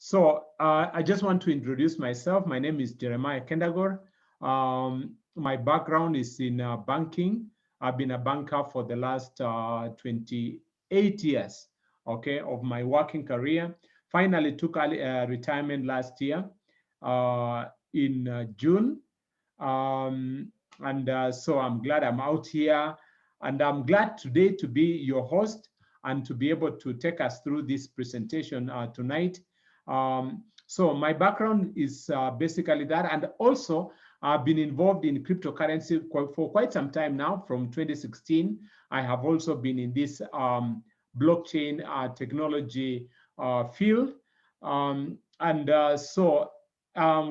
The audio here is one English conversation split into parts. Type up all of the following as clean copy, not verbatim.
So I just want to introduce myself. My name is Jeremiah Kendagor. My background is in banking. I've been a banker for the last 28 years, okay, of my working career. Finally took retirement last year in June. So I'm glad I'm out here, and I'm glad today to be your host and to be able to take us through this presentation tonight. So my background is basically that, and also I've been involved in cryptocurrency for quite some time now. From 2016, I have also been in this blockchain technology field,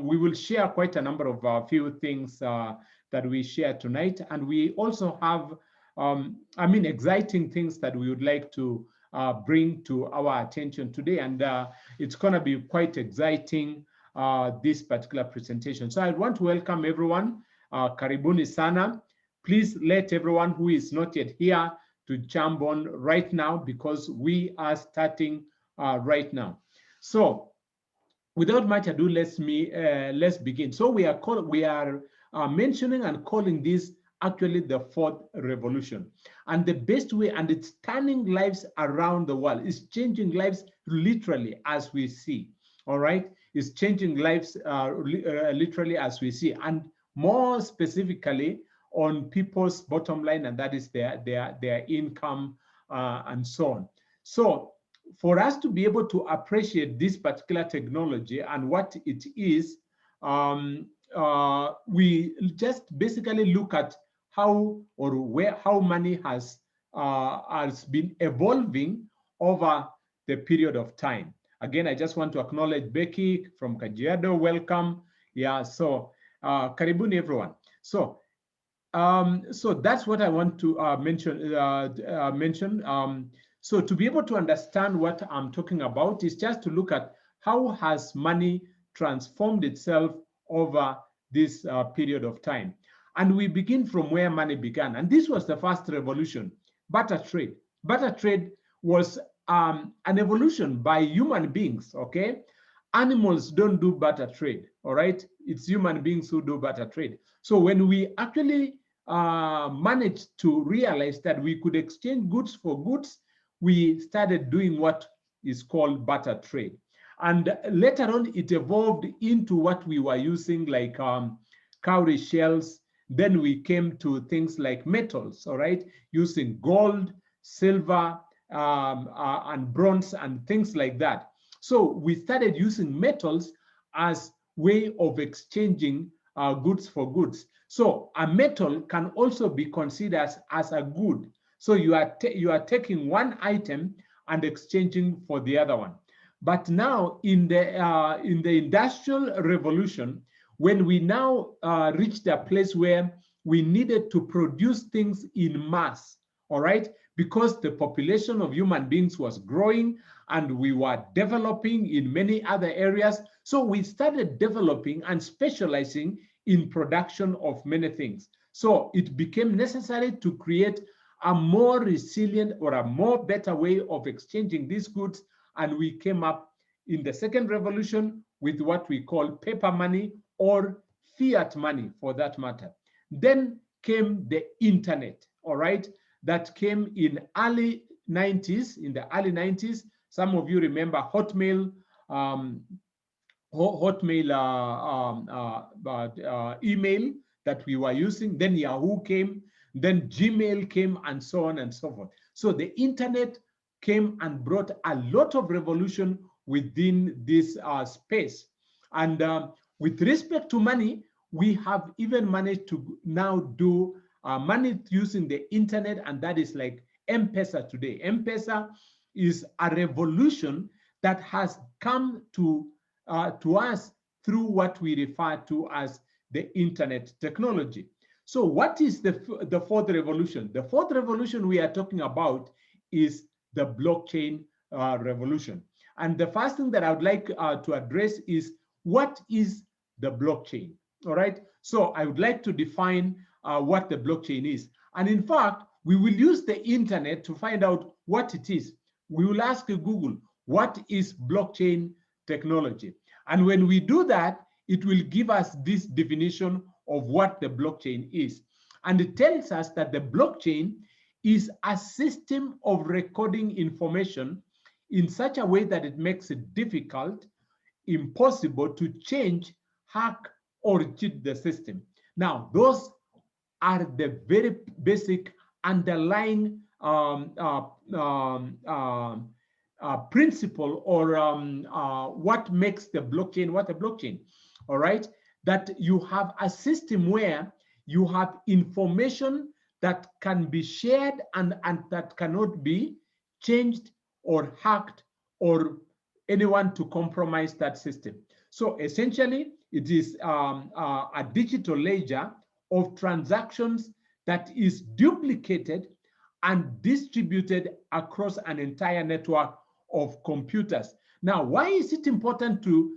we will share quite a number of few things that we share tonight, and we also have, exciting things that we would like to bring to our attention today, and it's going to be quite exciting, this particular presentation. So I want to welcome everyone. Karibuni sana. Please let everyone who is not yet here to jump on right now, because we are starting right now. So without much ado, let's begin. So we are mentioning and calling this actually the fourth revolution, and the best way, and it's turning lives around the world. It's changing lives literally as we see. All right, it's changing lives literally as we see, and more specifically on people's bottom line, and that is their income and so on. So for us to be able to appreciate this particular technology and what it is, we just basically look at how money has been evolving over the period of time. Again, I just want to acknowledge Becky from Kajiado. Welcome. Yeah, so karibuni everyone. So that's what I want to mention. So to be able to understand what I'm talking about is just to look at how has money transformed itself over this period of time. And we begin from where money began. And this was the first revolution, barter trade. Barter trade was an evolution by human beings, okay? Animals don't do barter trade, all right? It's human beings who do barter trade. So when we actually managed to realize that we could exchange goods for goods, we started doing what is called barter trade. And later on, it evolved into what we were using, like cowrie shells. Then we came to things like metals, all right, using gold, silver, and bronze and things like that. So we started using metals as way of exchanging goods for goods. So a metal can also be considered as a good. So you are taking one item and exchanging for the other one. But now in the Industrial Revolution, when we now reached a place where we needed to produce things in mass, all right, because the population of human beings was growing and we were developing in many other areas. So we started developing and specializing in production of many things. So it became necessary to create a more resilient or a more better way of exchanging these goods. And we came up in the second revolution with what we call paper money or fiat money for that matter. Then came the internet, all right, that came in early 90s, in the early 90s. Some of you remember Hotmail, email that we were using. Then Yahoo came, then Gmail came, and so on and so forth. So the internet came and brought a lot of revolution within this space. And with respect to money, we have even managed to now do money using the internet, and that is like M-Pesa today. M-Pesa is a revolution that has come to us through what we refer to as the internet technology. So what is the fourth revolution? The fourth revolution we are talking about is the blockchain revolution. And the first thing that I would like to address is, what is the blockchain? All right. So I would like to define what the blockchain is. And in fact, we will use the internet to find out what it is. We will ask Google, what is blockchain technology. And when we do that, it will give us this definition of what the blockchain is. And it tells us that the blockchain is a system of recording information in such a way that it makes it difficult, impossible to change, hack, or cheat the system. Now, those are the very basic underlying principle, or what makes the blockchain what a blockchain. All right, that you have a system where you have information that can be shared and that cannot be changed or hacked or anyone to compromise that system. So essentially, it is a digital ledger of transactions that is duplicated and distributed across an entire network of computers. Now, why is it important to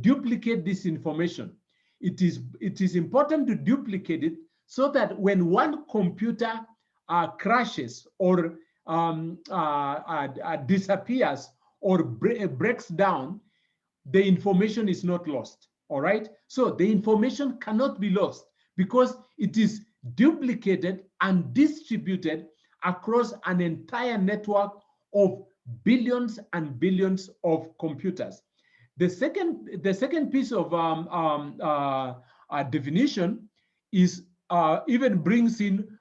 duplicate this information? It is important to duplicate it so that when one computer crashes or disappears or breaks down, the information is not lost. All right, so the information cannot be lost because it is duplicated and distributed across an entire network of billions and billions of computers. The second piece of definition is even brings in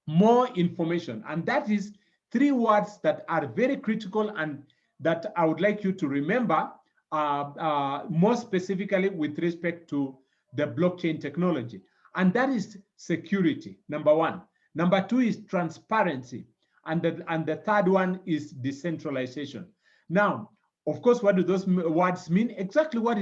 more information, and that is three words that are very critical and that I would like you to remember, more specifically with respect to the blockchain technology. And that is security, number one. Number two is transparency. And the third one is decentralization. Now, of course, what do those words mean? Exactly what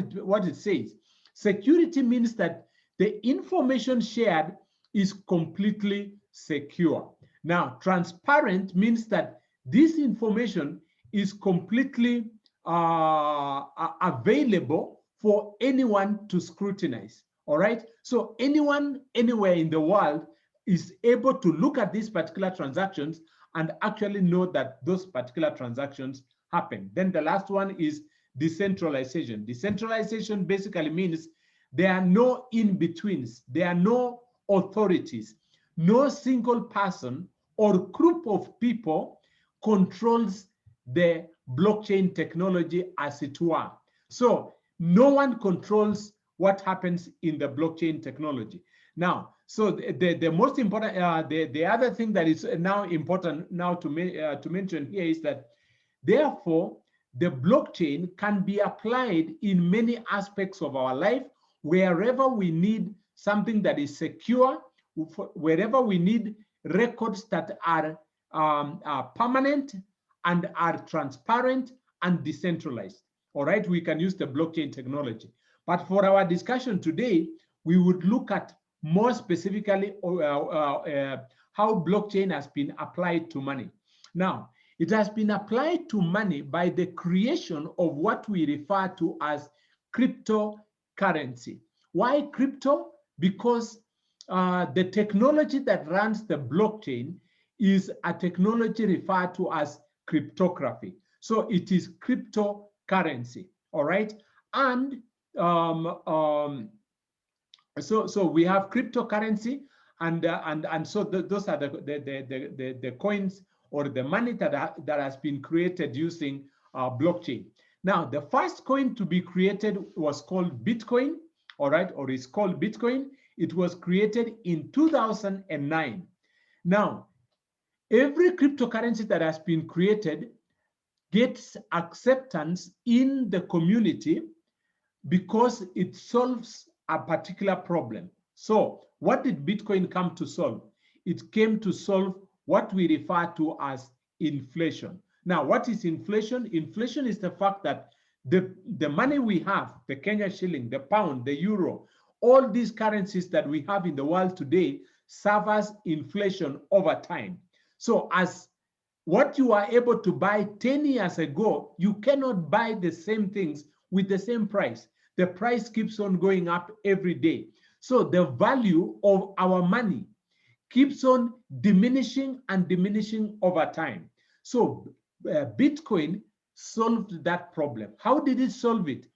it says. Security means that the information shared is completely secure. Now, transparent means that this information is completely available for anyone to scrutinize. All right. So anyone, anywhere in the world is able to look at these particular transactions and actually know that those particular transactions happen. Then the last one is decentralization. Decentralization basically means there are no in-betweens. There are no authorities. No single person or group of people controls the blockchain technology, as it were. So no one controls what happens in the blockchain technology. Now, so the most important, the other thing that is now important now to mention here is that, therefore, the blockchain can be applied in many aspects of our life, wherever we need something that is secure, wherever we need records that are permanent and are transparent and decentralized. All right, we can use the blockchain technology. But for our discussion today, we would look at more specifically how blockchain has been applied to money. Now, it has been applied to money by the creation of what we refer to as cryptocurrency. Why crypto? Because the technology that runs the blockchain is a technology referred to as cryptography. So it is cryptocurrency, all right? And so we have cryptocurrency, and so those are the coins or the money that has been created using blockchain. Now, the first coin to be created was called Bitcoin, all right, or is called Bitcoin. It was created in 2009. Now, every cryptocurrency that has been created gets acceptance in the community because it solves a particular problem. So what did Bitcoin come to solve? It came to solve what we refer to as inflation. Now, what is inflation? Inflation is the fact that the money we have, the Kenya shilling, the pound, the euro, all these currencies that we have in the world today serve as inflation over time. So as what you are able to buy 10 years ago, you cannot buy the same things with the same price. The price keeps on going up every day. So the value of our money keeps on diminishing and diminishing over time. So Bitcoin solved that problem. How did it solve it?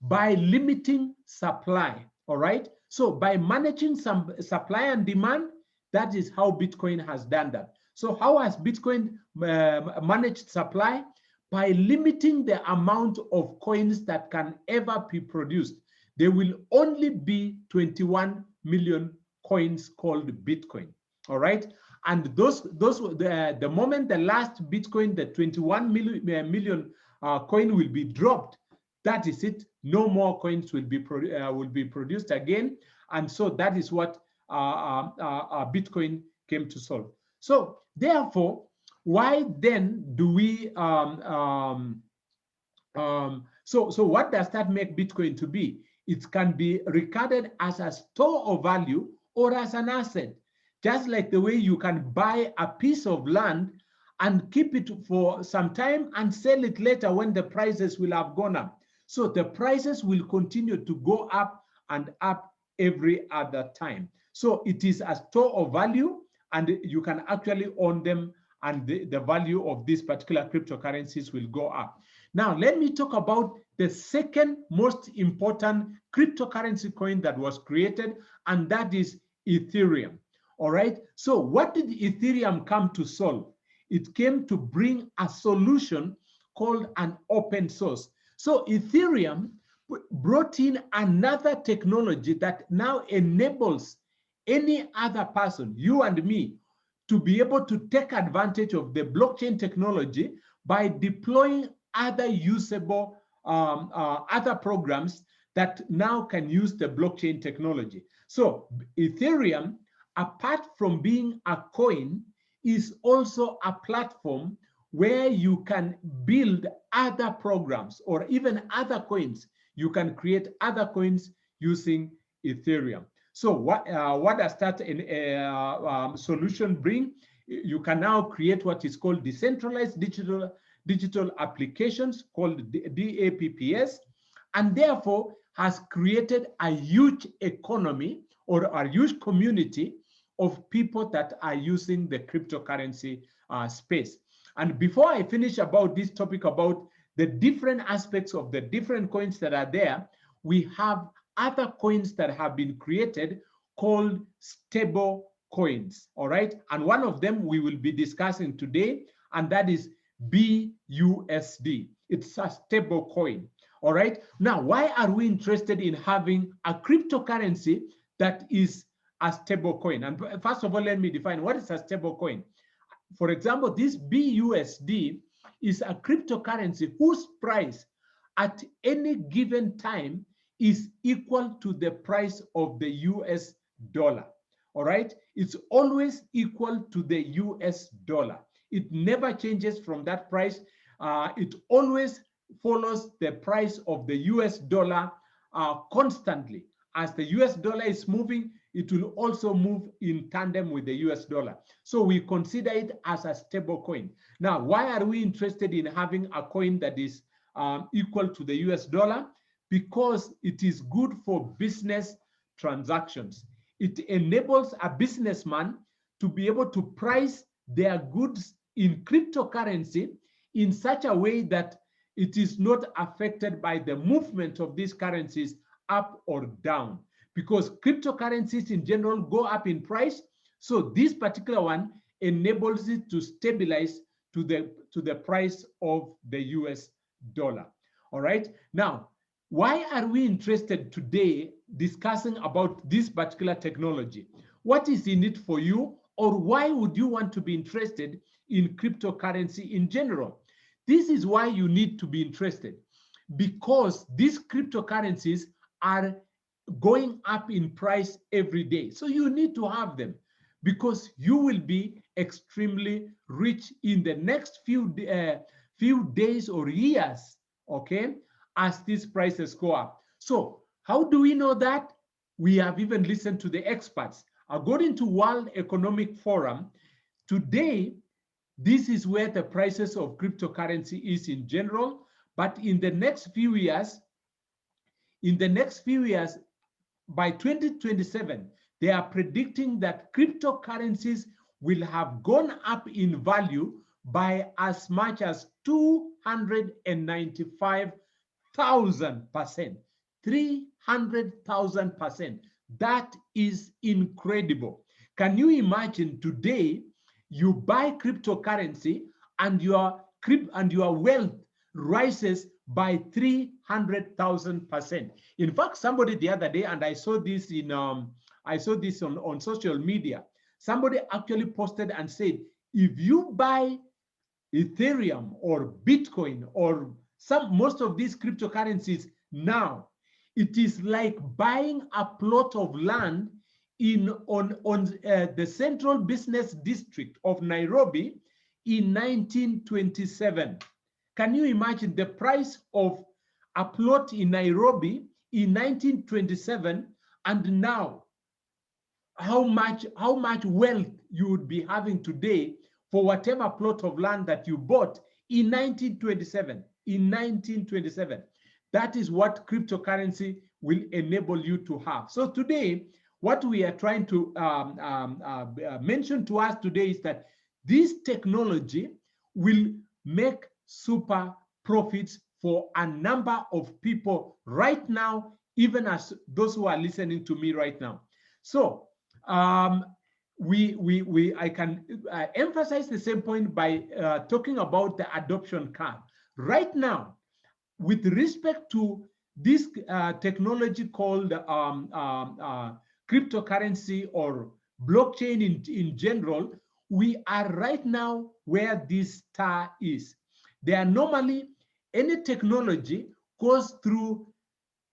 By limiting supply, all right? So by managing some supply and demand, that is how Bitcoin has done that. So how has Bitcoin managed supply? By limiting the amount of coins that can ever be produced. There will only be 21 million coins called Bitcoin, all right? And the moment the last Bitcoin, the 21 million coin will be dropped, that is it. No more coins will be produced again, and so that is what Bitcoin came to solve. So therefore, why then do we so what does that make Bitcoin to be? It can be regarded as a store of value or as an asset, just like the way you can buy a piece of land and keep it for some time and sell it later when the prices will have gone up. So the prices will continue to go up and up every other time. So it is a store of value, and you can actually own them, and the value of these particular cryptocurrencies will go up. Now, let me talk about the second most important cryptocurrency coin that was created, and that is Ethereum. All right. So what did Ethereum come to solve? It came to bring a solution called an open source. So Ethereum brought in another technology that now enables any other person, you and me, to be able to take advantage of the blockchain technology by deploying other usable other programs that now can use the blockchain technology. So Ethereum, apart from being a coin, is also a platform where you can build other programs or even other coins. You can create other coins using Ethereum. So what does that solution bring? You can now create what is called decentralized digital applications, called DApps, and therefore has created a huge economy or a huge community of people that are using the cryptocurrency space. And before I finish about this topic about the different aspects of the different coins that are there, we have other coins that have been created called stable coins, all right? And one of them we will be discussing today, and that is BUSD. It's a stable coin, all right? Now, why are we interested in having a cryptocurrency that is a stable coin? And first of all, let me define what is a stable coin. For example, this BUSD is a cryptocurrency whose price at any given time is equal to the price of the US dollar. All right? It's always equal to the US dollar. It never changes from that price. It always follows the price of the US dollar constantly. As the US dollar is moving, it will also move in tandem with the US dollar. So we consider it as a stable coin. Now, why are we interested in having a coin that is equal to the US dollar? Because it is good for business transactions. It enables a businessman to be able to price their goods in cryptocurrency in such a way that it is not affected by the movement of these currencies up or down, because cryptocurrencies in general go up in price. So this particular one enables it to stabilize to the price of the US dollar. All right. Now, why are we interested today discussing about this particular technology? What is in it for you, or why would you want to be interested in cryptocurrency in general? This is why you need to be interested, because these cryptocurrencies are going up in price every day. So you need to have them, because you will be extremely rich in the next few days or years, okay, as these prices go up. So how do we know that? We have even listened to the experts. According to World Economic Forum, today, this is where the prices of cryptocurrency is in general. But in the next few years, by 2027, they are predicting that cryptocurrencies will have gone up in value by as much as 295,000%. 300,000%. That is incredible. Can you imagine today you buy cryptocurrency and your wealth rises by 300,000%. In fact, somebody the other day, and I saw this on social media, somebody actually posted and said, if you buy Ethereum or Bitcoin or most of these cryptocurrencies now, it is like buying a plot of land on the central business district of Nairobi in 1927. Can you imagine the price of a plot in Nairobi in 1927 and now how much wealth you would be having today for whatever plot of land that you bought in 1927. In 1927, that is what cryptocurrency will enable you to have. So today, what we are trying to mention to us today is that this technology will make super profits for a number of people right now, even as those who are listening to me right now. So I can emphasize the same point by talking about the adoption curve. Right now, with respect to this technology called cryptocurrency or blockchain in general, we are right now where this star is. There are normally, any technology goes through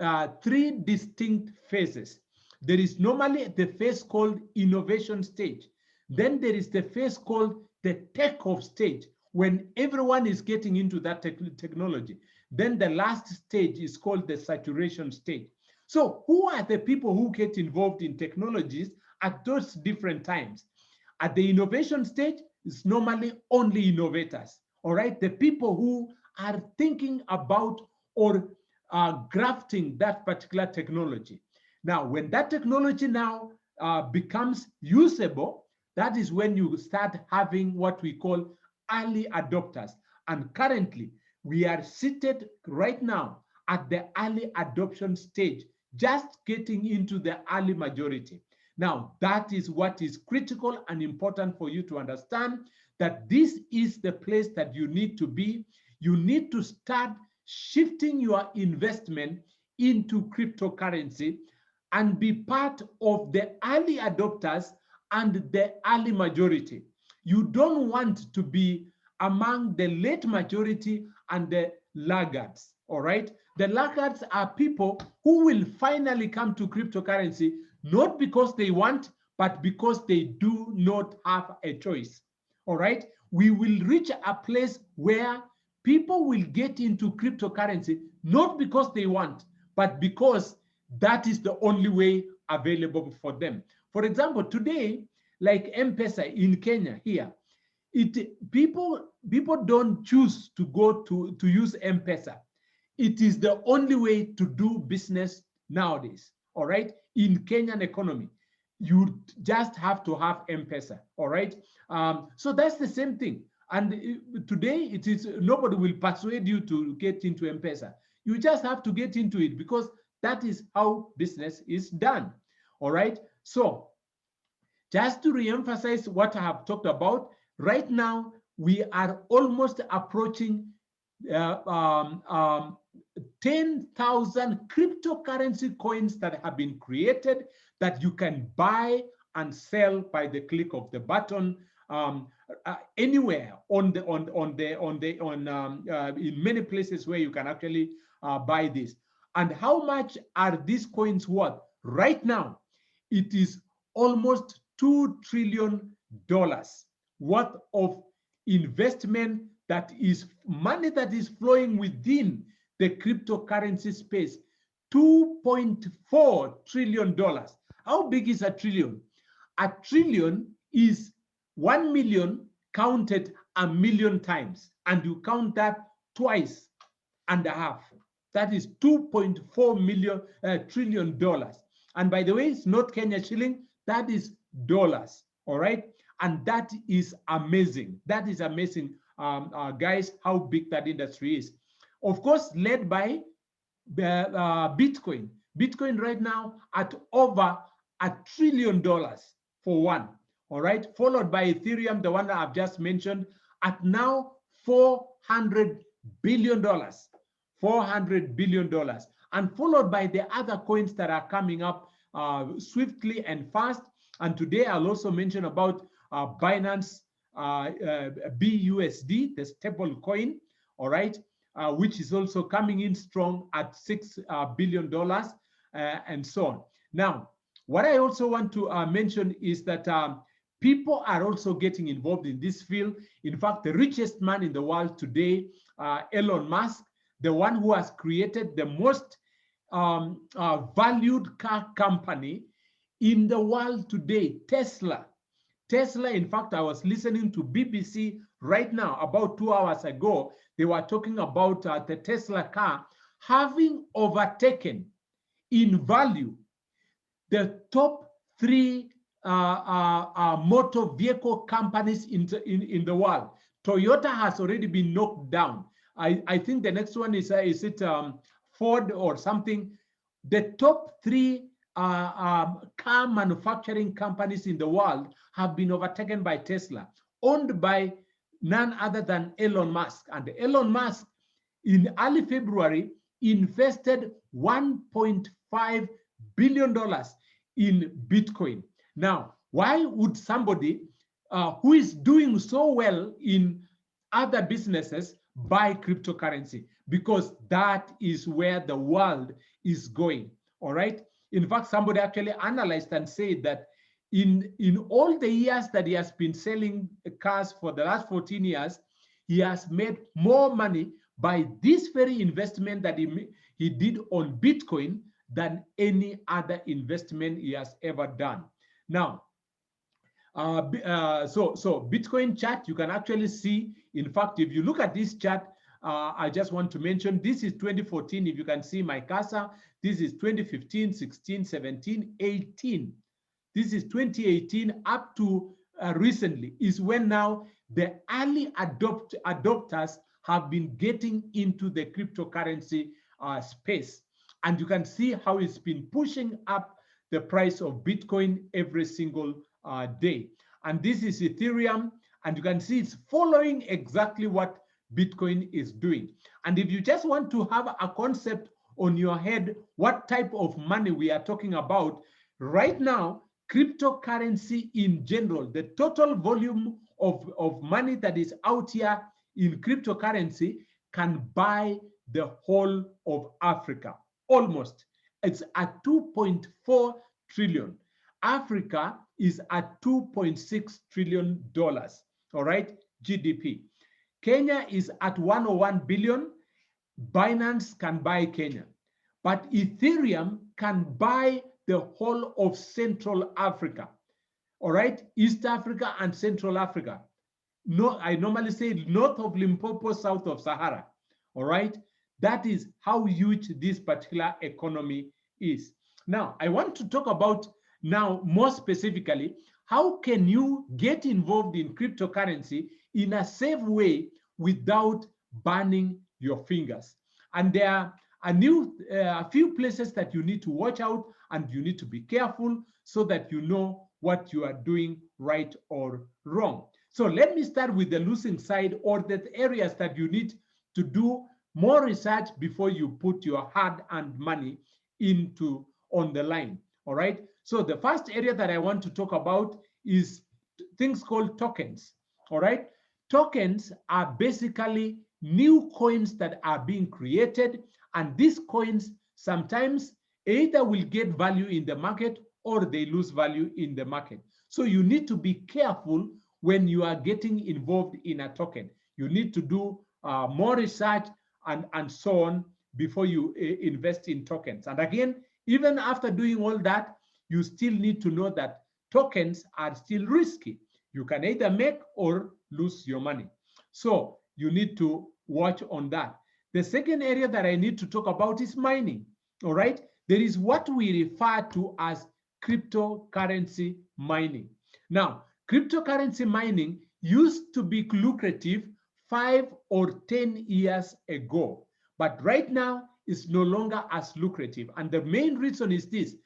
3 distinct phases. There is normally the phase called innovation stage. Then there is the phase called the take-off stage, when everyone is getting into that technology. Then the last stage is called the saturation stage. So who are the people who get involved in technologies at those different times? At the innovation stage, it's normally only innovators, all right? The people who are thinking about or grafting that particular technology. Now, when that technology now becomes usable, that is when you start having what we call early adopters. And currently, we are seated right now at the early adoption stage, just getting into the early majority. Now, that is what is critical and important for you to understand, that this is the place that you need to be. You need to start shifting your investment into cryptocurrency and be part of the early adopters and the early majority. You don't want to be among the late majority and the laggards, all right? The laggards are people who will finally come to cryptocurrency, not because they want, but because they do not have a choice, all right? We will reach a place where people will get into cryptocurrency, not because they want, but because that is the only way available for them. For example, today, like M-Pesa in Kenya here, people don't choose to go to use M-Pesa. It is the only way to do business nowadays, all right? In Kenyan economy, you just have to have M-Pesa, all right? So that's the same thing. And today, it is nobody will persuade you to get into M-Pesa. You just have to get into it because that is how business is done, all right? So just to reemphasize what I have talked about, right now, we are almost approaching 10,000 cryptocurrency coins that have been created that you can buy and sell by the click of the button anywhere in many places where you can actually buy this. And how much are these coins worth? Right now, it is almost $2 trillion worth of investment, that is money that is flowing within the cryptocurrency space. $2.4 trillion. How big is a trillion? A trillion is 1 million counted a million times, and you count that twice and a half. That is $2.4 trillion. And by the way, it's not Kenya shilling, that is dollars, all right? And that is amazing. That is amazing, guys, how big that industry is. Of course, led by Bitcoin. Bitcoin right now at over $1 trillion for one. All right. Followed by Ethereum, the one that I've just mentioned, at now $400 billion. $400 billion. And followed by the other coins that are coming up swiftly and fast. And today I'll also mention about Binance BUSD, the stable coin, all right, which is also coming in strong at $6 billion and so on. Now, what I also want to mention is that people are also getting involved in this field. In fact, the richest man in the world today, Elon Musk, the one who has created the most valued car company in the world today, Tesla. Tesla, in fact, I was listening to BBC right now, about 2 hours ago. They were talking about the Tesla car having overtaken in value the top 3 motor vehicle companies in the world. Toyota has already been knocked down. I think the next one is it Ford or something. The top 3 car manufacturing companies in the world have been overtaken by Tesla, owned by none other than Elon Musk. And Elon Musk, in early February, invested $1.5 billion in Bitcoin. Now, why would somebody who is doing so well in other businesses buy cryptocurrency? Because that is where the world is going, all right? In fact, somebody actually analyzed and said that in all the years that he has been selling cars for the last 14 years, he has made more money by this very investment that he did on Bitcoin than any other investment he has ever done. Now, so Bitcoin chart, you can actually see, in fact, if you look at this chart, I just want to mention, this is 2014. If you can see my cursor, this is 2015, 16, 17, 18. This is 2018 up to recently is when now the early adopters have been getting into the cryptocurrency space. And you can see how it's been pushing up the price of Bitcoin every single day. And this is Ethereum. And you can see it's following exactly what Bitcoin is doing. And if you just want to have a concept on your head, what type of money we are talking about, right now, cryptocurrency in general, the total volume of money that is out here in cryptocurrency can buy the whole of Africa, almost. It's at 2.4 trillion. Africa is at $2.6 trillion, all right, GDP. Kenya is at 101 billion. Binance can buy Kenya. But Ethereum can buy the whole of Central Africa, all right? East Africa and Central Africa. No, I normally say north of Limpopo, south of Sahara, all right? That is how huge this particular economy is. Now, I want to talk about now more specifically, how can you get involved in cryptocurrency in a safe way without burning your fingers? And there are a few places that you need to watch out, and you need to be careful so that you know what you are doing right or wrong. So let me start with the losing side, or the areas that you need to do more research before you put your hard-earned money into on the line, all right? So the first area that I want to talk about is things called tokens, all right? Tokens are basically new coins that are being created, and these coins sometimes either will get value in the market or they lose value in the market. So you need to be careful when you are getting involved in a token. You need to do more research and so on before you invest in tokens. And again, even after doing all that, you still need to know that tokens are still risky. You can either make or lose your money. So you need to watch on that. The second area that I need to talk about is mining, all right? There is what we refer to as cryptocurrency mining. Now, Cryptocurrency mining used to be lucrative 5 or 10 years ago, but right now it's no longer as lucrative. And the main reason is this: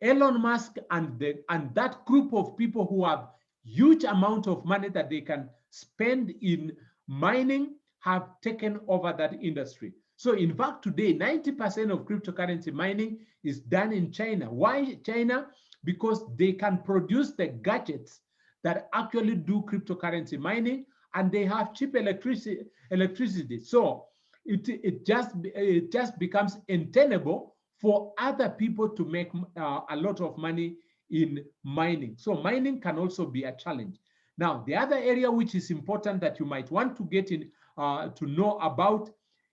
Elon Musk and that group of people who have huge amount of money that they can spend in mining have taken over that industry. So in fact, today, 90% of cryptocurrency mining is done in China. Why China? Because they can produce the gadgets that actually do cryptocurrency mining, and they have cheap electricity. So it just becomes untenable for other people to make a lot of money in mining. So mining can also be a challenge. Now, the other area which is important that you might want to get in to know about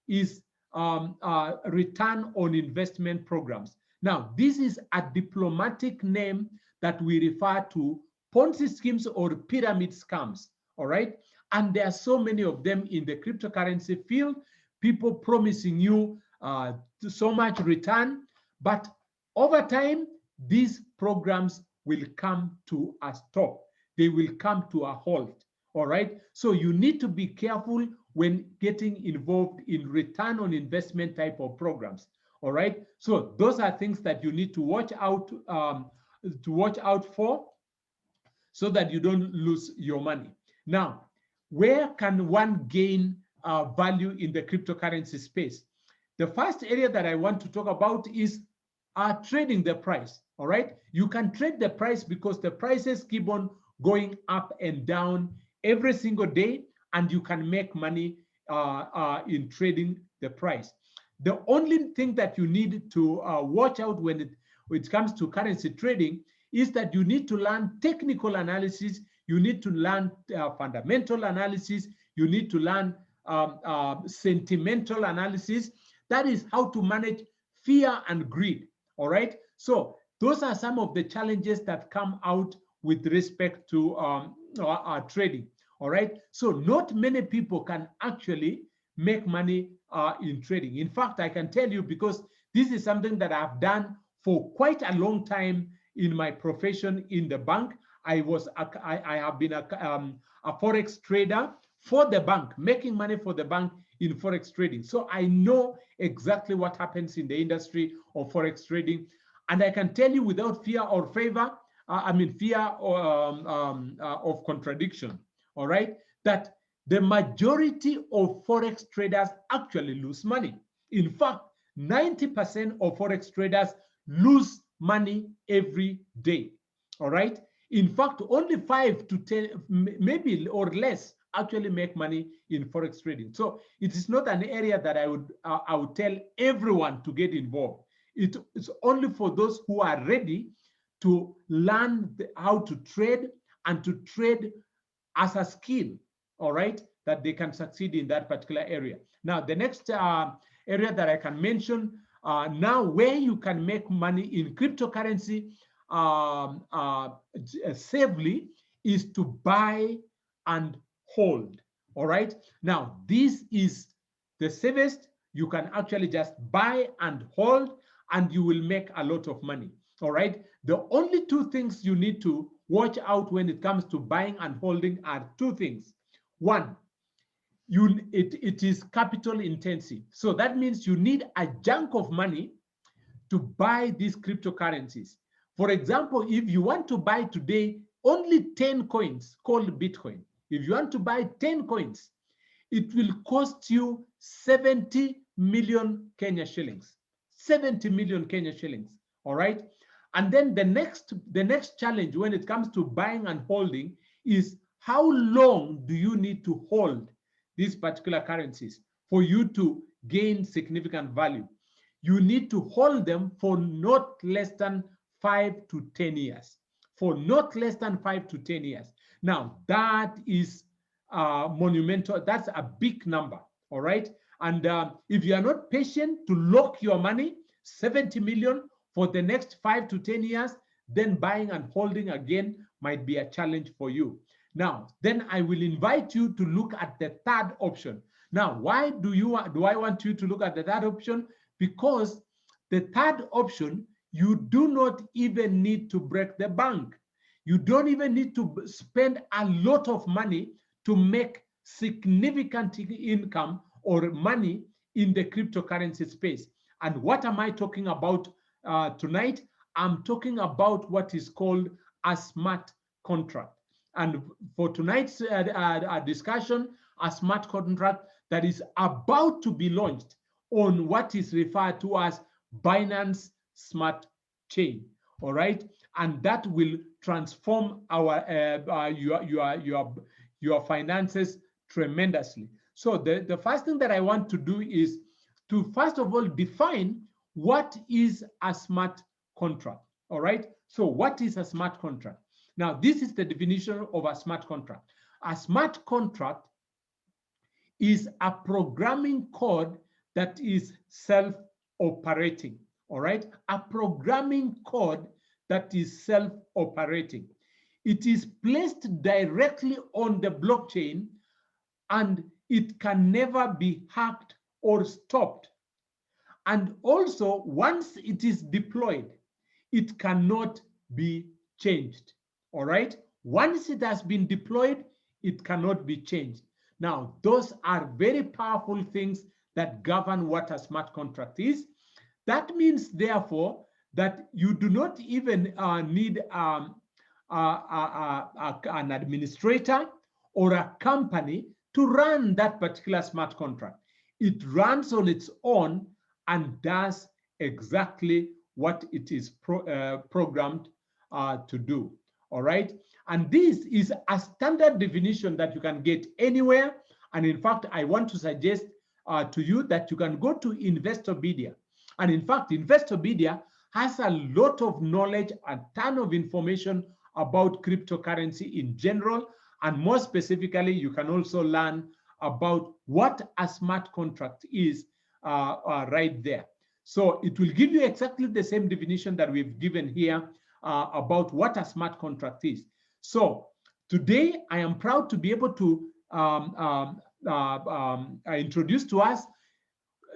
is return on investment programs. Now, this is a diplomatic name that we refer to Ponzi schemes or pyramid scams, all right? And there are so many of them in the cryptocurrency field, people promising you so much return, but over time, these programs will come to a stop. They will come to a halt, all right? So you need to be careful when getting involved in return on investment type of programs, all right? So those are things that you need to watch out for, so that you don't lose your money. Now, where can one gain value in the cryptocurrency space? The first area that I want to talk about is trading the price, all right? You can trade the price because the prices keep on going up and down every single day, and you can make money in trading the price. The only thing that you need to watch out when it comes to currency trading is that you need to learn technical analysis, you need to learn fundamental analysis, you need to learn sentimental analysis. That is how to manage fear and greed, all right? So those are some of the challenges that come out with respect to trading, all right? So not many people can actually make money in trading. In fact, I can tell you, because this is something that I've done for quite a long time in my profession in the bank. I have been a forex trader for the bank, making money for the bank in forex trading. So I know exactly what happens in the industry of forex trading, and I can tell you without fear or favor, fear of contradiction, all right, that the majority of forex traders actually lose money. In fact, 90% of forex traders lose money every day, all right? In fact, only 5 to 10, maybe or less, actually make money in forex trading. So it is not an area that I would tell everyone to get involved. It's only for those who are ready to learn how to trade, and to trade as a skill, all right, that they can succeed in that particular area. Now, the next area that I can mention now, where you can make money in cryptocurrency safely, is to buy and hold, all right? Now, this is the safest. You can actually just buy and hold, and you will make a lot of money, all right? The only two things you need to watch out when it comes to buying and holding are two things. One, it is capital intensive. So that means you need a chunk of money to buy these cryptocurrencies. For example, if you want to buy today only 10 coins called Bitcoin, if you want to buy 10 coins, it will cost you 70 million Kenya shillings. 70 million Kenya shillings, all right? And then the next challenge when it comes to buying and holding is, how long do you need to hold these particular currencies for you to gain significant value? You need to hold them for not less than 5 to 10 years. For not less than 5 to 10 years. Now, that is monumental. That's a big number, all right? And if you are not patient to lock your money, 70 million for the next 5 to 10 years, then buying and holding again might be a challenge for you. Now, then I will invite you to look at the third option. Now, why do I want you to look at the third option? Because the third option, you do not even need to break the bank. You don't even need to spend a lot of money to make significant income or money in the cryptocurrency space. And what am I talking about tonight? I'm talking about what is called a smart contract. And for tonight's discussion, a smart contract that is about to be launched on what is referred to as Binance Smart Chain. All right, and that will transform your finances tremendously. So the first thing that I want to do is to first of all define what is a smart contract. All right, so what is a smart contract? Now, this is the definition of a smart contract. A smart contract is a programming code that is self-operating. All right, a programming code that is self-operating. It is placed directly on the blockchain and it can never be hacked or stopped. And also, once it is deployed, it cannot be changed. All right, once it has been deployed, it cannot be changed. Now, those are very powerful things that govern what a smart contract is. That means, therefore, that you do not even need an administrator or a company to run that particular smart contract. It runs on its own and does exactly what it is programmed to do. All right, and this is a standard definition that you can get anywhere. And in fact, I want to suggest to you that you can go to Investopedia. And in fact, Investopedia has a lot of knowledge, a ton of information about cryptocurrency in general. And more specifically, you can also learn about what a smart contract is right there. So it will give you exactly the same definition that we've given here about what a smart contract is. So today, I am proud to be able to introduce to us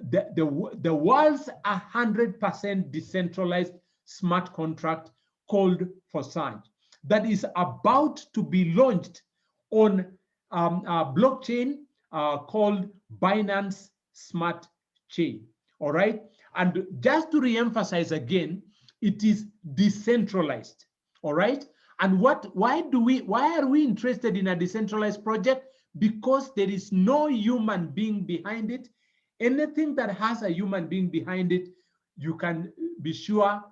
the world's 100% decentralized smart contract called Facade that is about to be launched on a blockchain called Binance Smart Chain. All right, and just to re-emphasize again, it is decentralized. All right, and why are we interested in a decentralized project? Because there is no human being behind it. Anything that has a human being behind it, you can be sure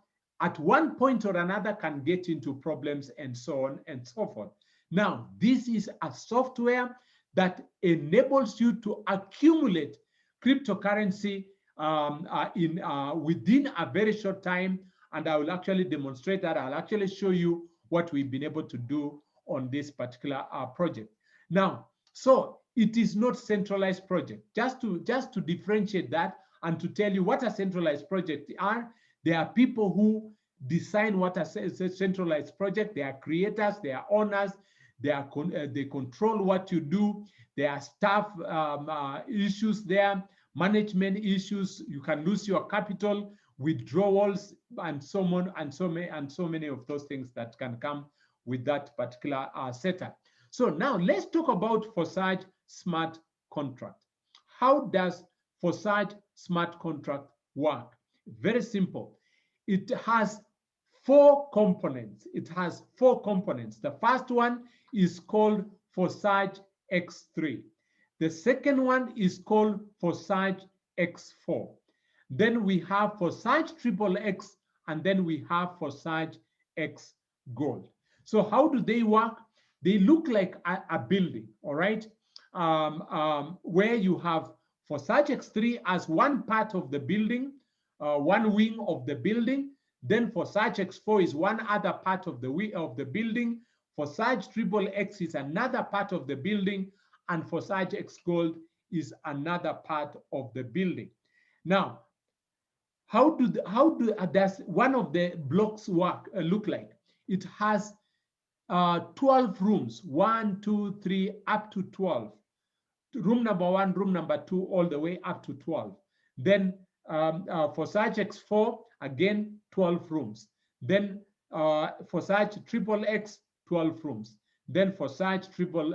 at one point or another can get into problems and so on and so forth. Now, this is a software that enables you to accumulate cryptocurrency within a very short time. And I will actually demonstrate that. I'll actually show you what we've been able to do on this particular project. Now, so it is not centralized project. Just to differentiate that and to tell you what a centralized project are, there are people who design what a centralized project. They are creators, they are owners, they control what you do. There are staff issues there, management issues. You can lose your capital, withdrawals, and so on, and so many of those things that can come with that particular setup. So now let's talk about Facade smart contract. How does Facade smart contract work? Very simple. It has four components. The first one is called Facade X3. The second one is called Facade X4. Then we have Facade TripleX, and then we have Facade X Gold. So how do they work? They look like a building, all right? Where you have Facade X3 as one part of the building, one wing of the building. Then Facade X4 is one other part of the building. Facade TripleX is another part of the building, and Facade X Gold is another part of the building. Now, how does one of the blocks look like? It has 12 rooms, 1, 2, 3, up to 12. Room number 1, room number 2, all the way up to 12. Then Facade X4, again, 12 rooms. Then Facade TripleX, 12 rooms. Then for such triple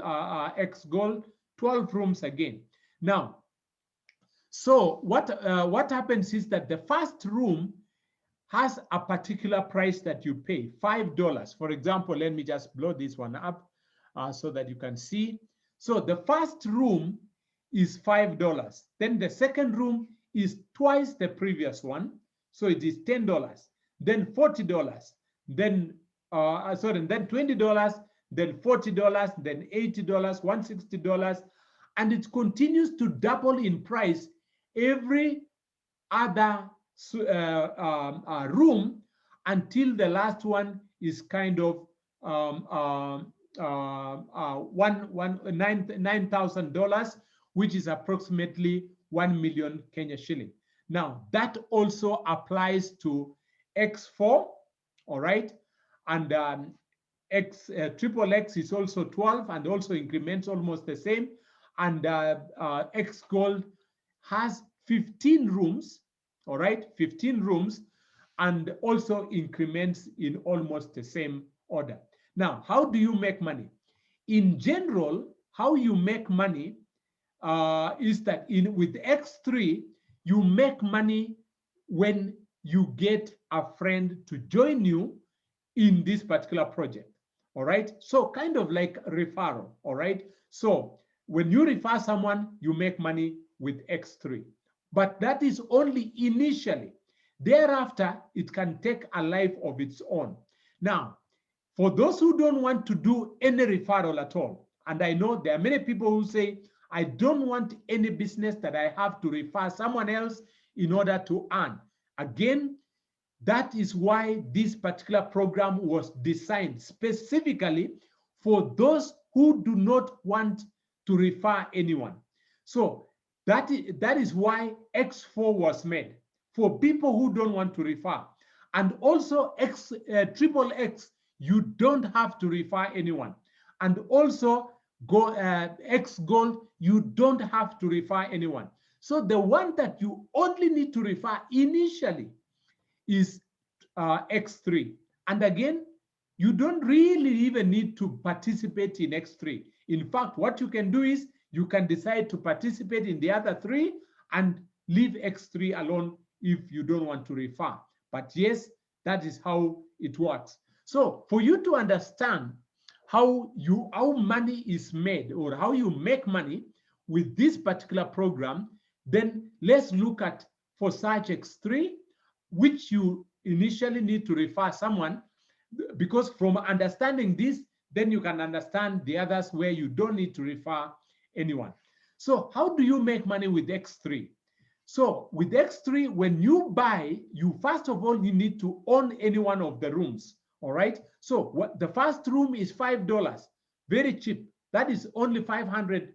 X gold, 12 rooms again. Now, so what happens is that the first room has a particular price that you pay, $5. For example, let me just blow this one up so that you can see. So the first room is $5. Then the second room is twice the previous one. So it is $10, then $40, then then $20, then $40, then $80, $160, and it continues to double in price every other room until the last one is kind of $9,000, which is approximately 1 million Kenya shilling. Now, that also applies to X4, all right? And TripleX is also 12 and also increments almost the same. And X Gold has 15 rooms, all right? 15 rooms, and also increments in almost the same order. Now, how do you make money? In general, how you make money is that with X3, you make money when you get a friend to join you in this particular project, all right? So kind of like referral, all right? So when you refer someone, you make money with X3. But that is only initially. Thereafter, it can take a life of its own. Now, for those who don't want to do any referral at all, and I know there are many people who say, I don't want any business that I have to refer someone else in order to earn. Again, that is why this particular program was designed specifically for those who do not want to refer anyone. So that is why X4 was made, for people who don't want to refer. And also TripleX, you don't have to refer anyone. And also X Gold, you don't have to refer anyone. So the one that you only need to refer initially is X3. And again, you don't really even need to participate in X3. In fact, what you can do is you can decide to participate in the other three and leave X3 alone if you don't want to refer. But yes, that is how it works. So for you to understand how money is made or how you make money with this particular program, then let's look at for Search X3, which you initially need to refer someone, because from understanding this, then you can understand the others where you don't need to refer anyone. So how do you make money with X3? So with X3, when you buy, first of all, you need to own any one of the rooms, all right? So the first room is $5, very cheap. That is only 500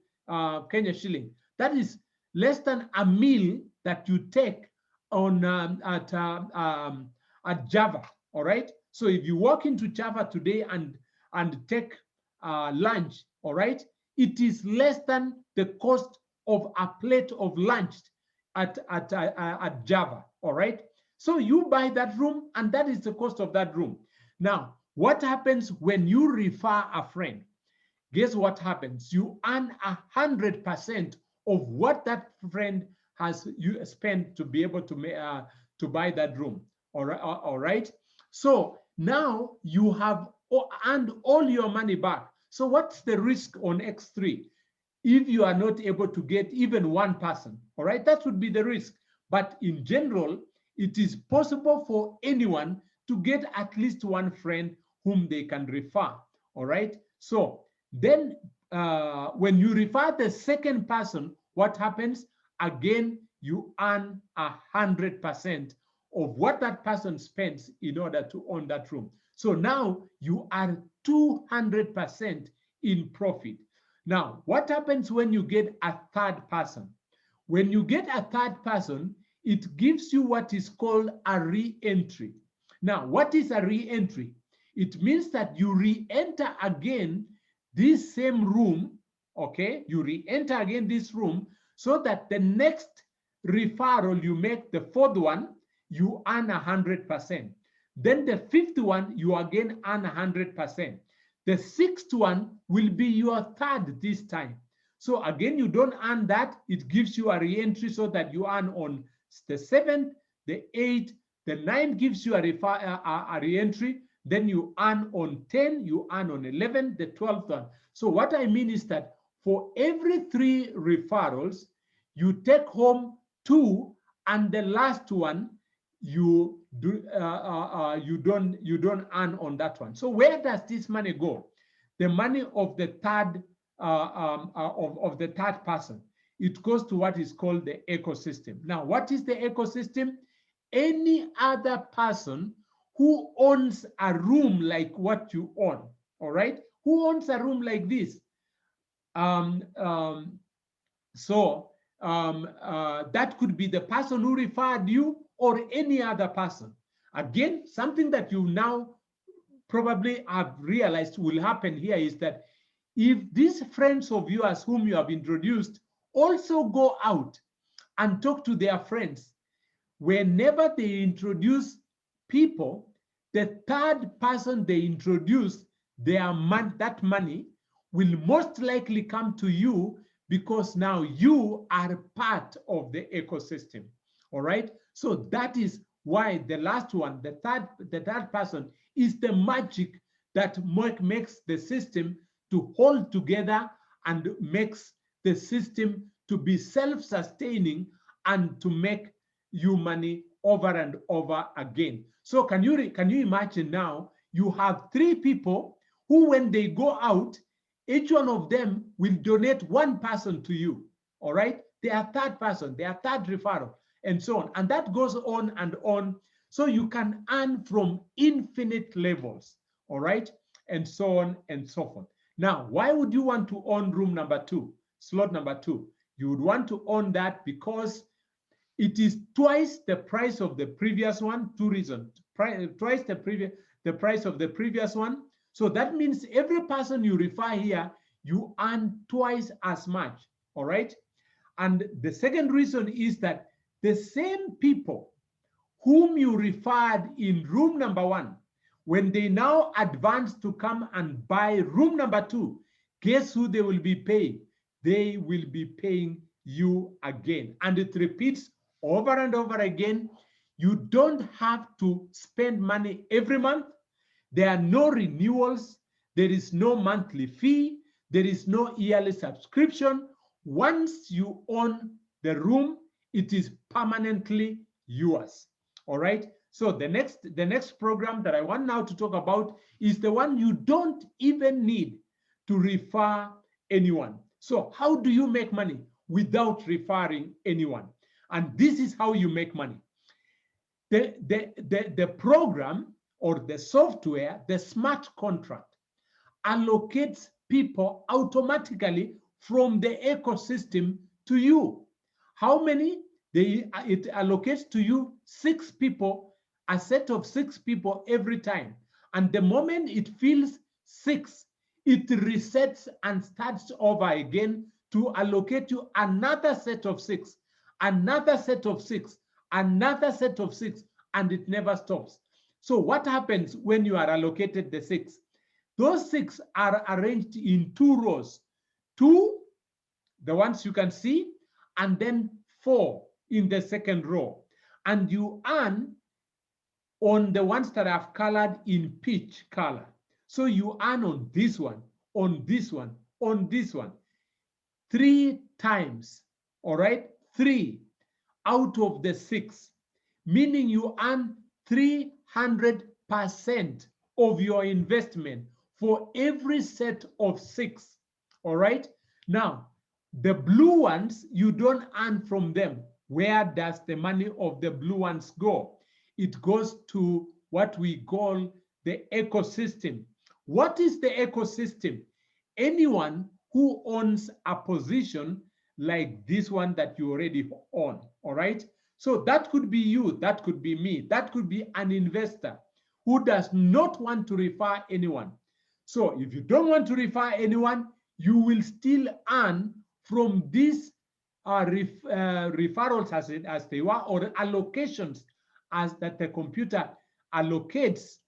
Kenya shilling. That is less than a meal that you take on at Java, all right? So if you walk into Java today and take lunch, all right, it is less than the cost of a plate of lunch at Java, all right? So you buy that room, and that is the cost of that room. Now, what happens when you refer a friend? Guess what happens? You earn 100% of what that friend has spent to be able to buy that room, all right? So now you have earned all your money back. So what's the risk on X3? If you are not able to get even one person, all right, that would be the risk. But in general, it is possible for anyone to get at least one friend whom they can refer, all right? So then when you refer the second person, what happens? Again, you earn 100% of what that person spends in order to own that room. So now you are 200% in profit. Now, what happens when you get a third person? When you get a third person, it gives you what is called a re-entry. Now, what is a re-entry? It means that you re-enter again this same room, okay? You re-enter again this room so that the next referral you make, the fourth one, you earn 100%. Then the fifth one, you again earn 100%. The sixth one will be your third this time. So again, you don't earn that. It gives you a re-entry so that you earn on the 7th, the 8th, the 9th gives you a re-entry. Then you earn on 10, you earn on 11, the 12th one. So what I mean is that for every 3 referrals, you take home 2, and the last one you don't earn on that one. So where does this money go? The money of the third of the third person, it goes to what is called the ecosystem. Now, what is the ecosystem? Any other person who owns a room like what you own, all right? Who owns a room like this? That could be the person who referred you or any other person. Again, something that you now probably have realized will happen here is that if these friends of yours whom you have introduced also go out and talk to their friends, whenever they introduce people, the third person they introduce, that money will most likely come to you, because now you are part of the ecosystem. All right. So that is why the last one, the third person, is the magic that makes the system to hold together and makes the system to be self-sustaining and to make you money over and over again. So can you imagine now you have 3 people who, when they go out, each one of them will donate 1 person to you. All right. They are third person, they are third referral, and so on. And that goes on and on. So you can earn from infinite levels. All right. And so on and so forth. Now, why would you want to own room number 2, slot number 2? You would want to own that because it is twice the price of the previous one. 2 reasons. Twice the price of the previous one. So that means every person you refer here, you earn twice as much. All right. And the second reason is that the same people whom you referred in room number 1, when they now advance to come and buy room number 2, guess who they will be paying? They will be paying you again. And it repeats over and over again. You don't have to spend money every month. There are no renewals. There is no monthly fee. There is no yearly subscription. Once you own the room, it is permanently yours. All right. So the next program that I want now to talk about is the one you don't even need to refer anyone. So how do you make money without referring anyone? And this is how you make money. The program or the software, the smart contract, allocates people automatically from the ecosystem to you. How many? It allocates to you 6 people, a set of 6 people every time. And the moment it fills 6, it resets and starts over again to allocate you another set of 6, another set of 6, another set of 6, and it never stops. So what happens when you are allocated the 6? Those 6 are arranged in 2 rows. 2, the ones you can see, and then 4 in the second row. And you earn on the ones that I've colored in peach color. So you earn on this one, on this one, on this one, 3 times. All right, 3 out of the 6, meaning you earn 300% of your investment for every set of 6. All right. Now, the blue ones, you don't earn from them. Where does the money of the blue ones go? It goes to what we call the ecosystem. What is the ecosystem? Anyone who owns a position like this one that you already own. All right. So that could be you, that could be me, that could be an investor who does not want to refer anyone. So if you don't want to refer anyone, you will still earn from these referrals as they were, or allocations as that the computer allocates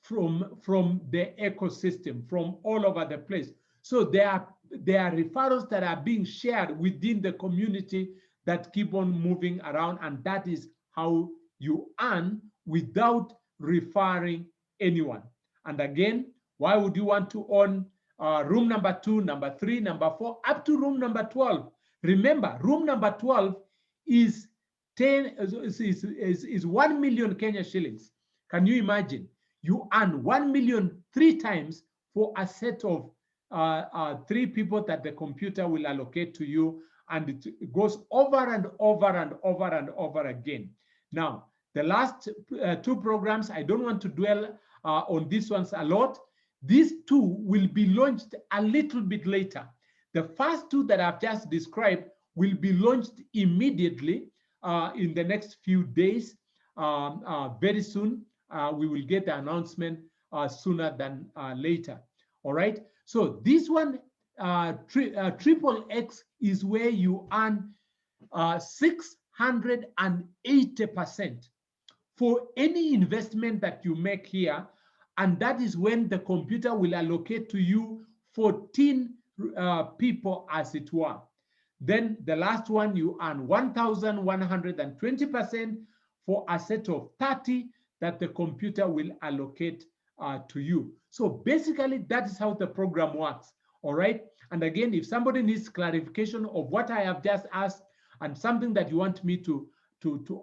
from the ecosystem, from all over the place. So there are referrals that are being shared within the community that keep on moving around, and that is how you earn without referring anyone. And again, why would you want to own room number 2, number 3, number 4, up to room number 12? Remember, room number 12 is 1 million Kenya shillings. Can you imagine? You earn 1 million 3 times for a set of 3 people that the computer will allocate to you, and it goes over and over and over and over again. Now, the last 2 programs, I don't want to dwell on these ones a lot. These 2 will be launched a little bit later. The first 2 that I've just described will be launched immediately in the next few days. Very soon, we will get the announcement sooner than later. All right. So this one, TripleX, is where you earn 680% for any investment that you make here. And that is when the computer will allocate to you 14 people, as it were. Then the last one, you earn 1,120% for a set of 30 that the computer will allocate to you. So basically, that is how the program works. All right. And again, if somebody needs clarification of what I have just asked and something that you want me to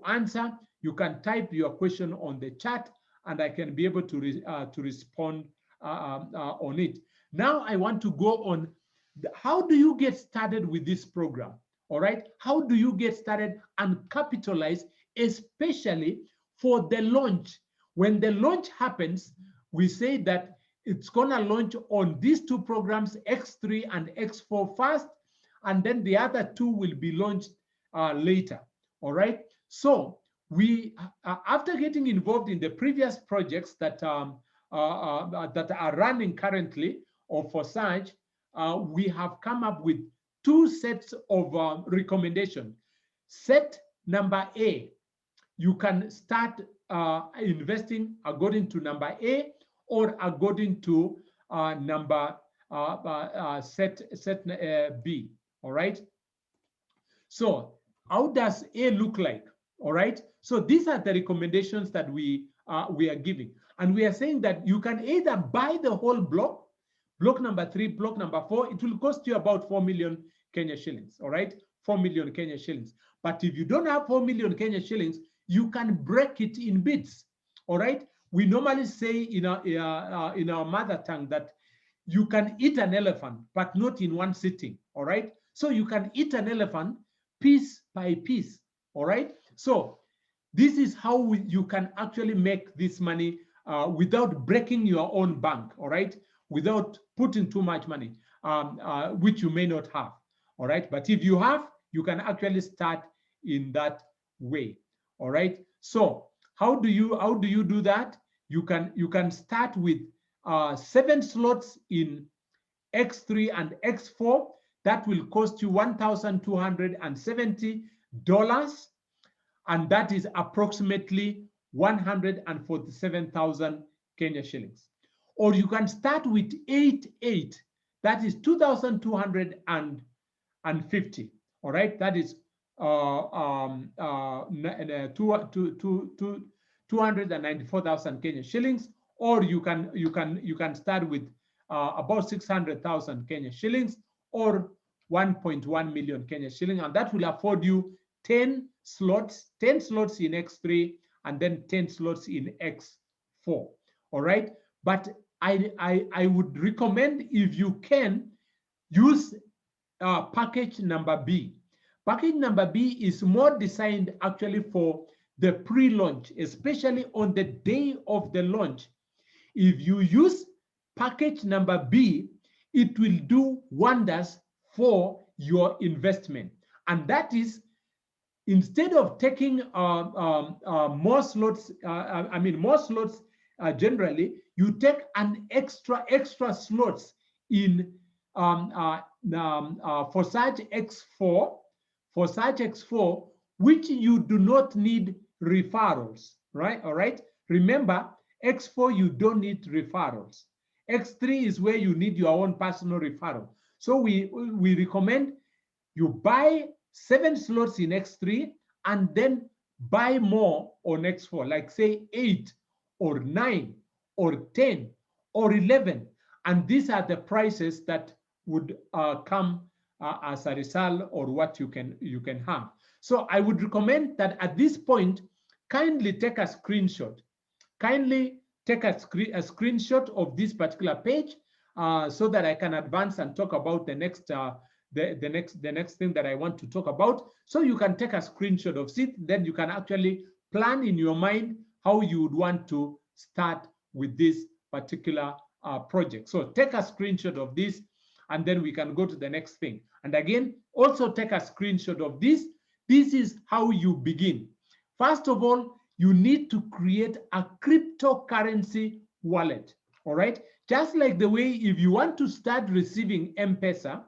answer, you can type your question on the chat, and I can be able to respond on it. Now I want to go on how do you get started with this program? All right. How do you get started and capitalize, especially for the launch? When the launch happens, we say that it's going to launch on these 2 programs, X3 and X4 first, and then the other 2 will be launched later. All right. So we, after getting involved in the previous projects that are running currently or for Facade, we have come up with 2 sets of recommendations. Set number A, you can start investing according to number A or according to set B. All right. So how does A look like? All right. So these are the recommendations that we are giving, and we are saying that you can either buy the whole block, block number 3, block number 4. It will cost you about 4 million Kenya shillings. All right, 4 million Kenya shillings. But if you don't have 4 million Kenya shillings, you can break it in bits. All right. We normally say in our mother tongue that you can eat an elephant, but not in one sitting. All right. So you can eat an elephant piece by piece. All right. So this is how you can actually make this money without breaking your own bank. All right. Without putting too much money, which you may not have. All right. But if you have, you can actually start in that way. All right. So how do you do that? You can start with 7 slots in X3 and X4. That will cost you $1,270, and that is approximately 147,000 Kenya shillings. Or you can start with 8, that is 2,250. All right, that is 294,000 Kenya shillings. Or you can start with about 600,000 Kenya shillings or 1.1 million Kenya shilling, and that will afford you 10 slots in X3 and then 10 slots in X4. All right, but I would recommend, if you can, use package number B. Package number B is more designed actually for the pre-launch, especially on the day of the launch. If you use package number B, it will do wonders for your investment. And that is, instead of taking more slots, generally, you take an extra slots in Facade X4, which you do not need referrals, right? All right. Remember, X4, you don't need referrals. X3 is where you need your own personal referral. So we recommend you buy 7 slots in X3 and then buy more on X4, like say 8 or 9 or 10 or 11. And these are the prices that would come as a result or what you can have. So I would recommend that at this point, kindly take a screenshot. Kindly take a screenshot of this particular page so that I can advance and talk about the next the next thing that I want to talk about. So you can take a screenshot of it, then you can actually plan in your mind how you would want to start with this particular project. So take a screenshot of this, and then we can go to the next thing. And again, also take a screenshot of this. This is how you begin. First of all, you need to create a cryptocurrency wallet. All right. Just like the way if you want to start receiving M-Pesa,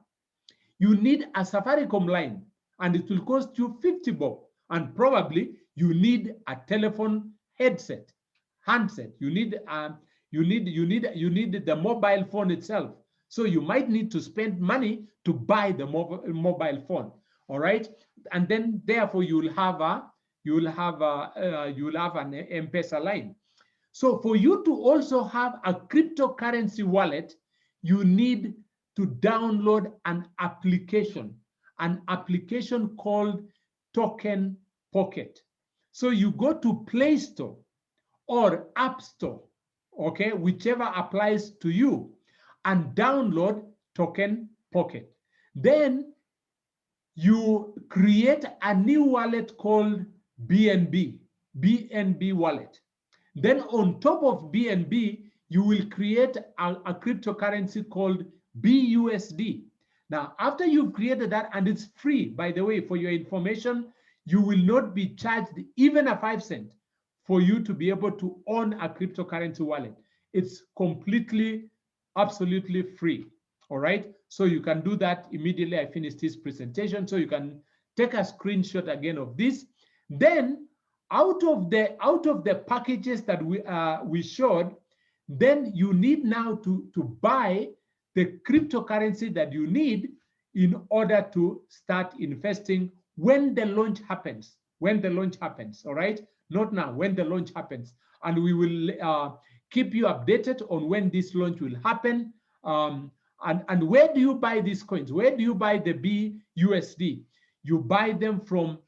you need a Safaricom line and it will cost you 50 bob. And probably you need a telephone handset. You need the mobile phone itself. So you might need to spend money to buy the mobile phone. All right. And then therefore you will have an M-Pesa line. So for you to also have a cryptocurrency wallet, you need to download an application called Token Pocket. So you go to Play Store or App Store, okay, whichever applies to you, and download Token Pocket. Then you create a new wallet called BNB wallet. Then on top of BNB, you will create a cryptocurrency called BUSD. Now, after you've created that, and it's free, by the way, for your information, you will not be charged even a 5 cent for you to be able to own a cryptocurrency wallet. It's completely, absolutely free. All right. So you can do that immediately I finish this presentation. So you can take a screenshot again of this. Then out of the packages that we showed, then you need now to buy the cryptocurrency that you need in order to start investing when the launch happens. When the launch happens, all right? Not now, when the launch happens. And we will keep you updated on when this launch will happen. And where do you buy these coins? Where do you buy the BUSD? You buy them from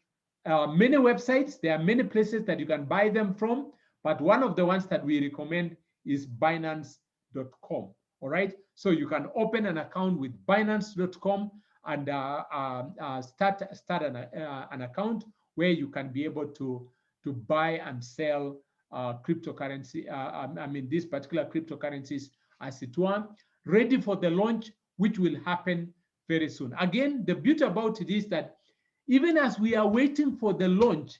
many websites. There are many places that you can buy them from, but one of the ones that we recommend is Binance.com. All right, so you can open an account with Binance.com and start an account where you can be able to buy and sell cryptocurrency. I mean, these particular cryptocurrencies as it were, ready for the launch, which will happen very soon. Again, the beauty about it is that even as we are waiting for the launch,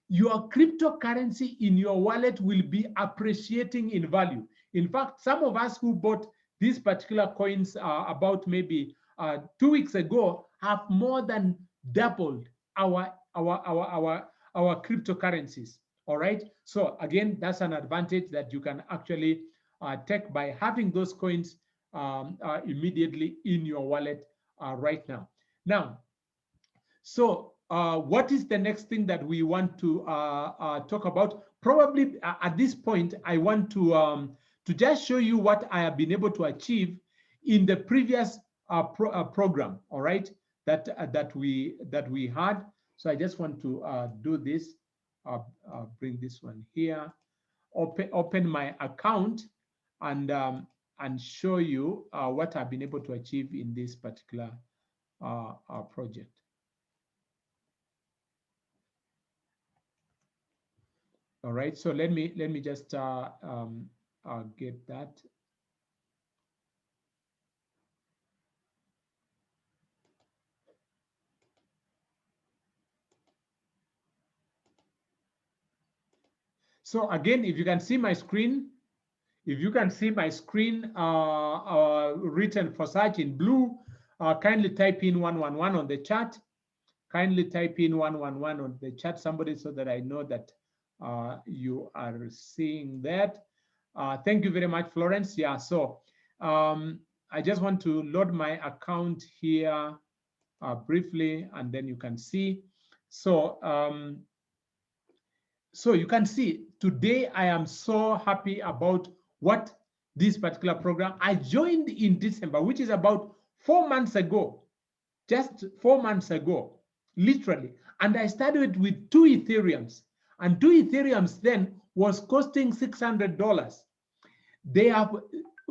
your cryptocurrency in your wallet will be appreciating in value. In fact, some of us who bought these particular coins about maybe 2 weeks ago have more than doubled our cryptocurrencies. All right. So again, that's an advantage that you can actually take by having those coins immediately in your wallet right now. Now, so what is the next thing that we want to talk about? Probably at this point, I want to just show you what I have been able to achieve in the previous program. All right, that we had. So I just want to do this. Bring this one here. Open my account and show you what I've been able to achieve in this particular project. All right, so let me just get that. So again, if you can see my screen, written for search in blue, kindly type in 111 on the chat. Kindly type in 111 on the chat, somebody, so that I know that you are seeing that. Thank you very much, Florence. Yeah, so I just want to load my account here briefly, and then you can see. So, so you can see today I am so happy about what this particular program. I joined in December, which is about 4 months ago, just 4 months ago, literally. And I started with 2 Ethereums, and 2 Ethereums then was costing $600. They have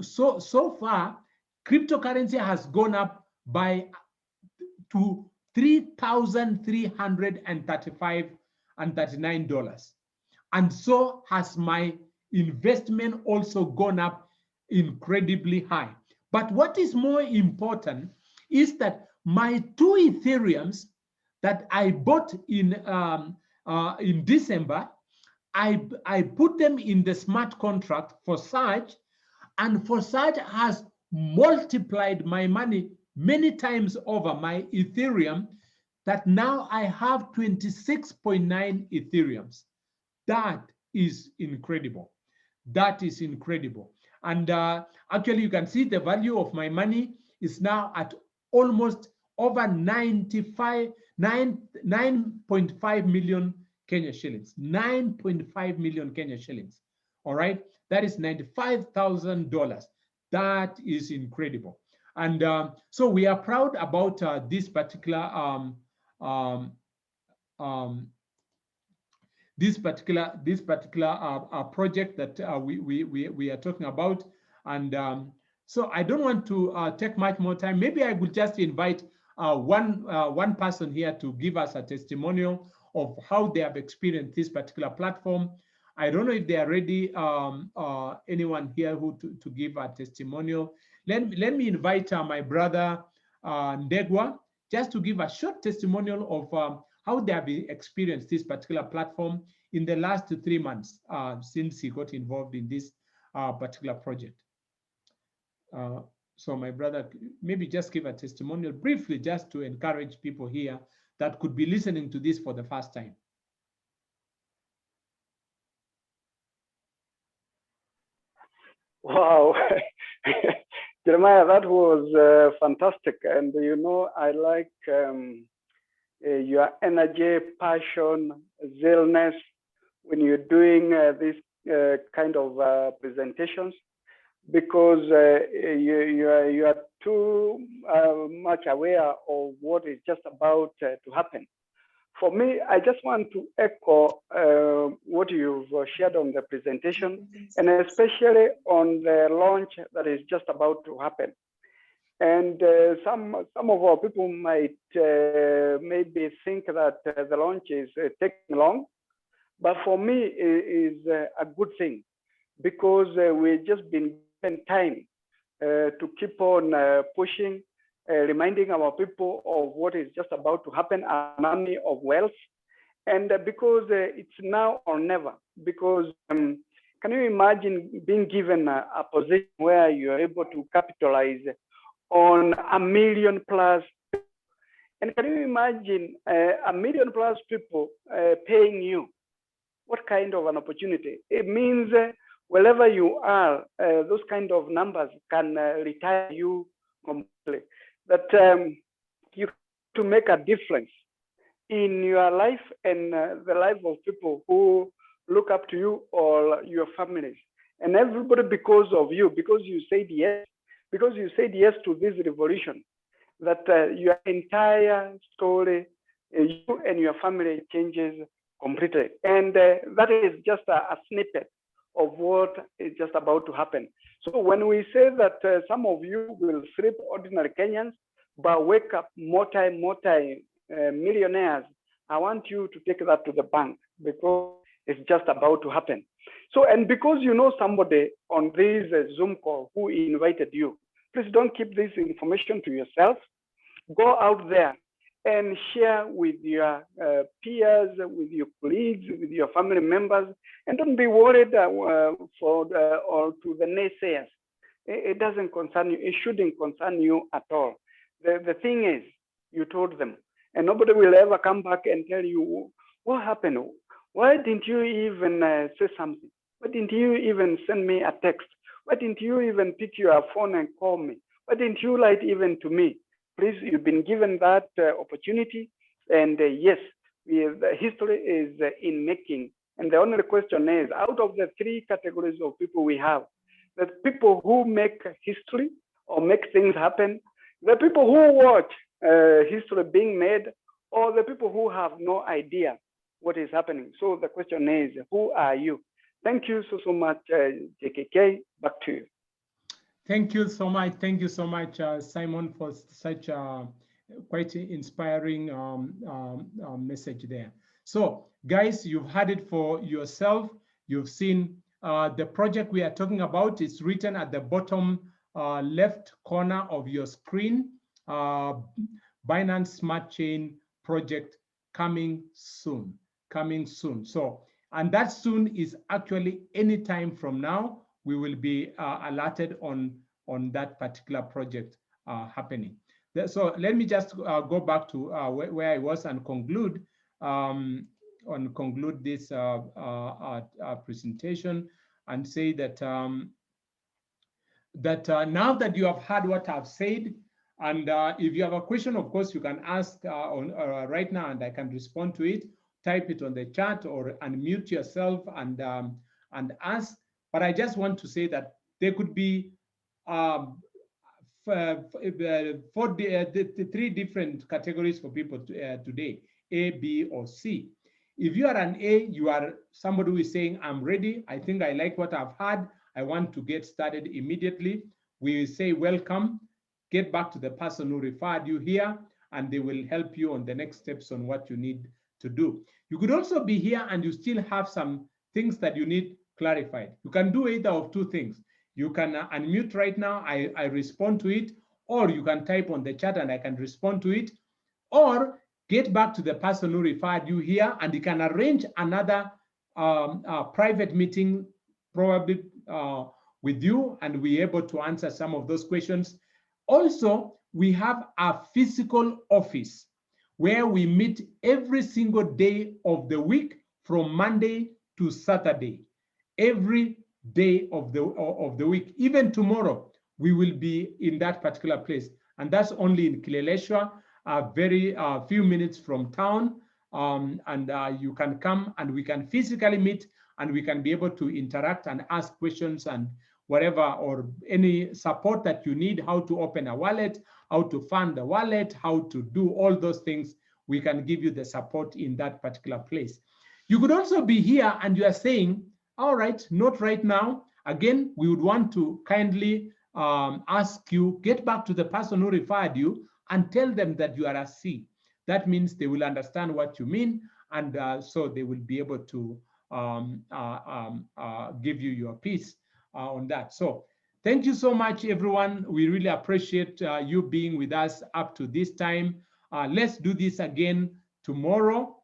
so far cryptocurrency has gone up by to $3,335 and $39, and so has my investment also gone up incredibly high. But what is more important is that my 2 Ethereums that I bought in December, I put them in the smart contract for Surge, and for Surge has multiplied my money many times over my Ethereum, that now I have 26.9 Ethereums. That is incredible. That is incredible. And actually, you can see the value of my money is now at almost over 9.5 million Kenya shillings. 9.5 million Kenya shillings. All right. That is $95,000. That is incredible. And so we are proud about this particular project that we are talking about. And so I don't want to take much more time. Maybe I will just invite one person here to give us a testimonial of how they have experienced this particular platform. I don't know if they are ready. Anyone here who to give a testimonial? Let me invite my brother Ndegwa just to give a short testimonial of how they have experienced this particular platform in the last 3 months since he got involved in this particular project. So my brother, maybe just give a testimonial briefly, just to encourage people here that could be listening to this for the first time. Wow, Jeremiah, that was fantastic. And you know, I like your energy, passion, zealness when you're doing this kind of presentations, because you are too much aware of what is just about to happen. For me, I just want to echo what you've shared on the presentation, and especially on the launch that is just about to happen. And some of our people might maybe think that the launch is taking long, but for me, it is a good thing, because we've just been given time to keep on pushing, reminding our people of what is just about to happen, a money of wealth. And because it's now or never, because can you imagine being given a position where you're able to capitalize on 1 million plus people? And can you imagine 1 million plus people paying you? What kind of an opportunity? It means wherever you are, those kind of numbers can retire you completely. That you to make a difference in your life and the life of people who look up to you or your families, and everybody because of you, because you said yes, to this revolution, that your entire story, you and your family changes completely. And that is just a snippet of what is just about to happen. So when we say that some of you will sleep ordinary Kenyans, but wake up multi-millionaires, I want you to take that to the bank, because it's just about to happen. So, and because you know somebody on this Zoom call who invited you, please don't keep this information to yourself. Go out there and share with your peers, with your colleagues, with your family members, and don't be worried or to the naysayers. It doesn't concern you. It shouldn't concern you at all. The thing is, you told them, and nobody will ever come back and tell you what happened. Why didn't you even say something? Why didn't you even send me a text? Why didn't you even pick your phone and call me? Why didn't you write even to me? Please, you've been given that opportunity. And yes, the history is in making. And the only question is, out of the three categories of people we have, the people who make history or make things happen, the people who watch history being made, or the people who have no idea what is happening. So the question is, who are you? Thank you so much, JKK. Back to you. Thank you so much. Thank you so much, Simon, for such a quite inspiring message there. So, guys, you've had it for yourself. You've seen the project we are talking about. It's written at the bottom left corner of your screen. Binance Smart Chain project coming soon. Coming soon. So, and that soon is actually any time from now. We will be alerted on that particular project happening. So let me just go back to where I was and conclude this presentation and say that now that you have heard what I've said, and if you have a question, of course, you can ask right now, and I can respond to it. Type it on the chat or unmute yourself and ask. But I just want to say that there could be three different categories for people today: A, B, or C. If you are an A, you are somebody who is saying, I'm ready. I think I like what I've heard. I want to get started immediately. We say, welcome. Get back to the person who referred you here, and they will help you on the next steps on what you need to do. You could also be here and you still have some things that you need clarified. You can do either of two things. You can unmute right now, I respond to it, or you can type on the chat and I can respond to it, or get back to the person who referred you here and you can arrange another private meeting probably with you, and we're able to answer some of those questions. Also, we have a physical office where we meet every single day of the week from Monday to Saturday. Every day of the week, even tomorrow, we will be in that particular place, and that's only in Kileleshwa, very few minutes from town, and you can come and we can physically meet and we can be able to interact and ask questions and whatever, or any support that you need, how to open a wallet, how to fund the wallet, how to do all those things. We can give you the support in that particular place. You could also be here and you are saying, all right, not right now. Again, we would want to kindly ask you, get back to the person who referred you and tell them that you are a C. That means they will understand what you mean, and so they will be able to give you your piece on that. So thank you so much, everyone. We really appreciate you being with us up to this time. Let's do this again tomorrow.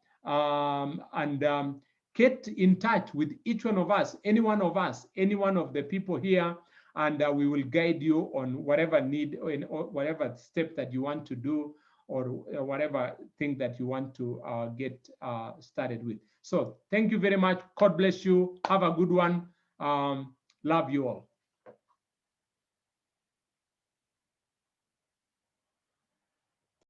Get in touch with each one of us, any one of the people here, and we will guide you on whatever need or whatever step that you want to do, or whatever thing that you want to get started with. So thank you very much. God bless you. Have a good one. Love you all.